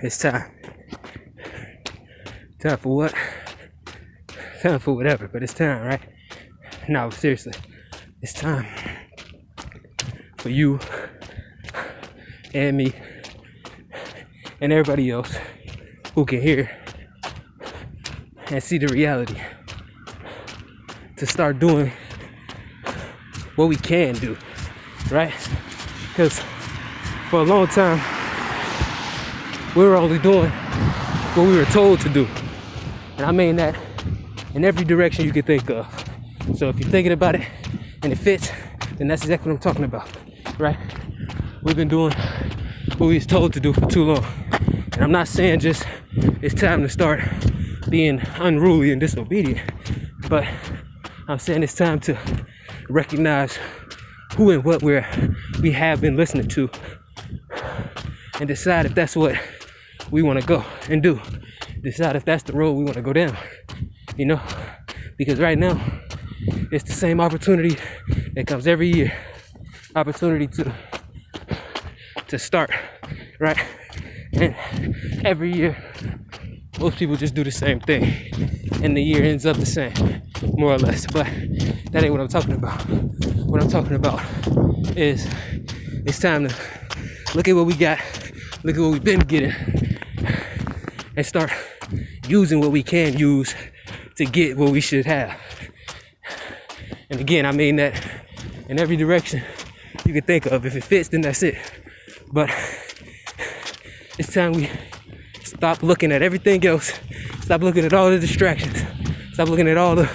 It's time. Time for what? Time for whatever, but it's time, right? No, seriously. It's time for you and me and everybody else who can hear and see the reality to start doing what we can do, right? Because for a long time, we were only doing what we were told to do. And I mean that in every direction you can think of. So if you're thinking about it and it fits, then that's exactly what I'm talking about, right? We've been doing what we was told to do for too long. And I'm not saying just it's time to start being unruly and disobedient, but I'm saying it's time to recognize who and what we have been listening to and decide if that's what we want to go and do. Decide if that's the road we want to go down, you know? Because right now, it's the same opportunity that comes every year. Opportunity to start, right? And every year, most people just do the same thing. And the year ends up the same, more or less. But that ain't what I'm talking about. What I'm talking about is it's time to look at what we got, look at what we've been getting, and start using what we can use to get what we should have. And again, I mean that in every direction you can think of. If it fits, then that's it. But it's time we stop looking at everything else. Stop looking at all the distractions. Stop looking at all the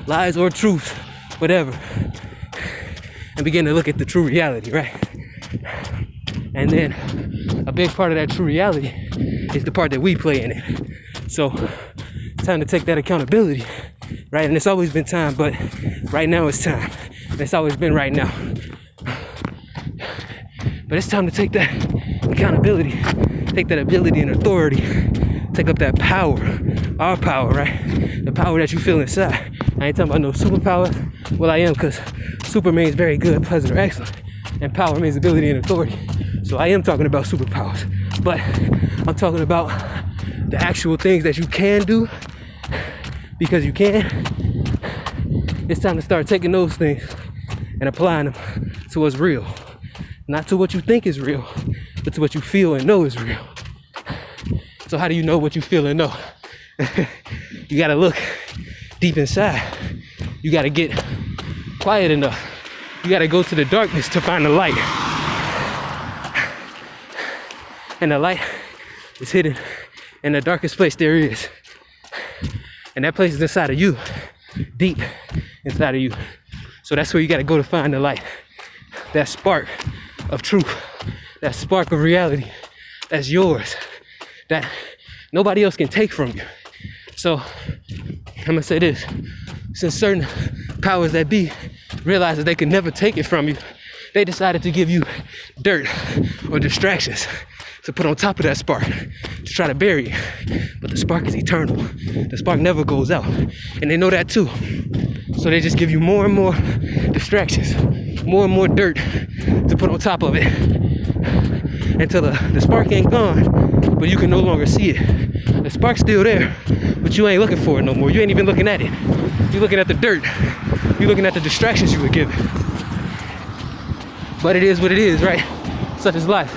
lies or truths, whatever. And begin to look at the true reality, right? And then a big part of that true reality is the part that we play in it. So it's time to take that accountability, right? And it's always been time, but right now it's time. And it's always been right now. But it's time to take that accountability, take that ability and authority, take up that power, our power, right? The power that you feel inside. I ain't talking about no superpower. Well, I am, because super means very good, pleasant, or excellent. And power means ability and authority. So I am talking about superpowers. But I'm talking about the actual things that you can do, because you can. It's time to start taking those things and applying them to what's real. Not to what you think is real, but to what you feel and know is real. So how do you know what you feel and know? You gotta look deep inside. You gotta get quiet enough. You gotta go to the darkness to find the light. And the light is hidden in the darkest place there is. And that place is inside of you, deep inside of you. So that's where you gotta go to find the light. That spark of truth, that spark of reality that's yours, that nobody else can take from you. So I'm gonna say this: since certain powers that be realized that they could never take it from you, they decided to give you dirt or distractions to put on top of that spark to try to bury it. But the spark is eternal. The spark never goes out, and they know that too. So they just give you more and more distractions, more and more dirt to put on top of it until the spark ain't gone, but you can no longer see it. The spark's still there, but you ain't looking for it no more. You ain't even looking at it. You're looking at the dirt. You're looking at the distractions you were given. But it is what it is, right? Such is life.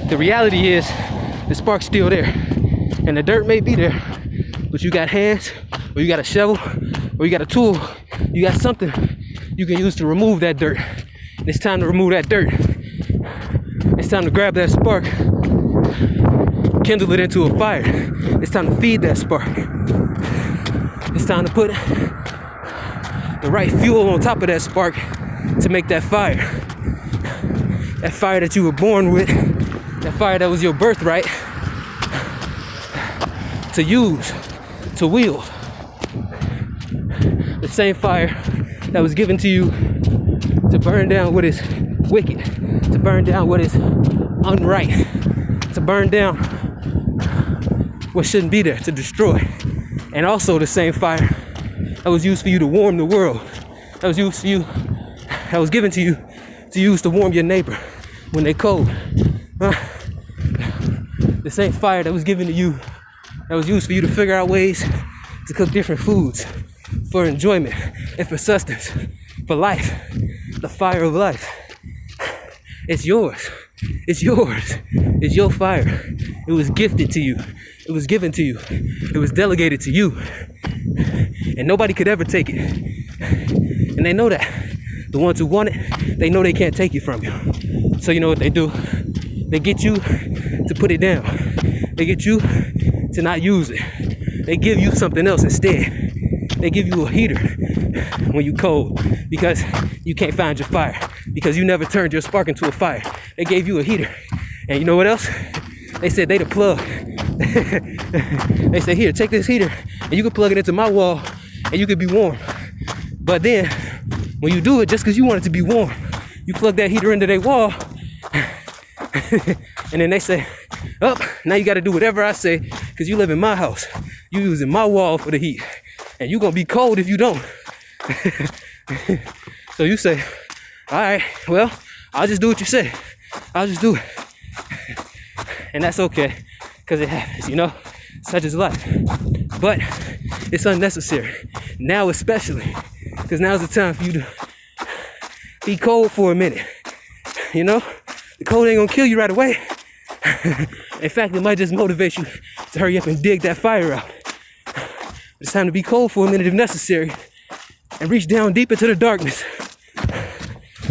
The reality is the spark's still there, and the dirt may be there, but you got hands, or you got a shovel, or you got a tool, you got something you can use to remove that dirt. And it's time to remove that dirt. It's time to grab that spark, kindle it into a fire. It's time to feed that spark. It's time to put the right fuel on top of that spark to make that fire. That fire that you were born with, that fire that was your birthright, to use, to wield. The same fire that was given to you to burn down what is wicked, to burn down what is unright, to burn down what shouldn't be there, to destroy. And also the same fire that was used for you to warm the world, that was used for you, that was given to you to use to warm your neighbor when they cold, This ain't fire that was given to you, that was used for you to figure out ways to cook different foods for enjoyment and for sustenance, for life. The fire of life. It's yours. It's yours. It's your fire. It was gifted to you. It was given to you. It was delegated to you. And nobody could ever take it. And they know that. The ones who want it, they know they can't take it from you. So you know what they do? They get you to put it down. They get you to not use it. They give you something else instead. They give you a heater when you cold because you can't find your fire, because you never turned your spark into a fire. They gave you a heater. And you know what else? They said they the plug. They said, here, take this heater and you can plug it into my wall and you could be warm. But then when you do it just because you want it to be warm, you plug that heater into their wall and then they say, oh, now you got to do whatever I say because you live in my house. You using my wall for the heat and you're going to be cold if you don't. So you say, all right, well, I'll just do what you say. I'll just do it. And that's okay because it happens, you know, such is life. But it's unnecessary now, especially because now's the time for you to be cold for a minute. You know, the cold ain't gonna kill you right away. In fact, it might just motivate you to hurry up and dig that fire out. It's time to be cold for a minute if necessary and reach down deep into the darkness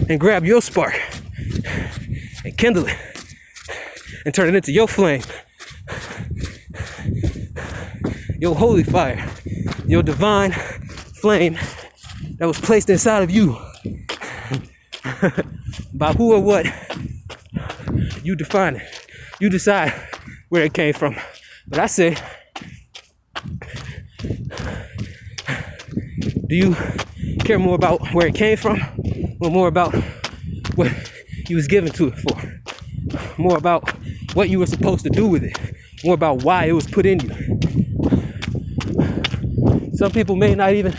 and grab your spark and kindle it and turn it into your flame, your holy fire, your divine flame that was placed inside of you by who or what you define it. You decide where it came from. But I say, do you care more about where it came from or more about what you was given to it for? More about what you were supposed to do with it? More about why it was put in you? Some people may not even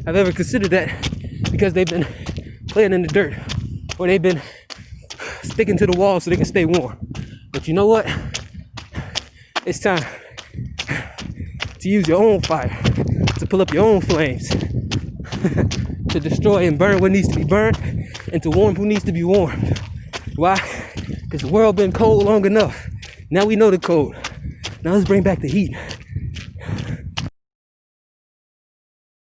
have ever considered that because they've been playing in the dirt or they've been sticking to the wall so they can stay warm. But you know what? It's time to use your own fire, to pull up your own flames, to destroy and burn what needs to be burned, and to warm who needs to be warmed. Why? Because the world been cold long enough. Now we know the cold. Now let's bring back the heat.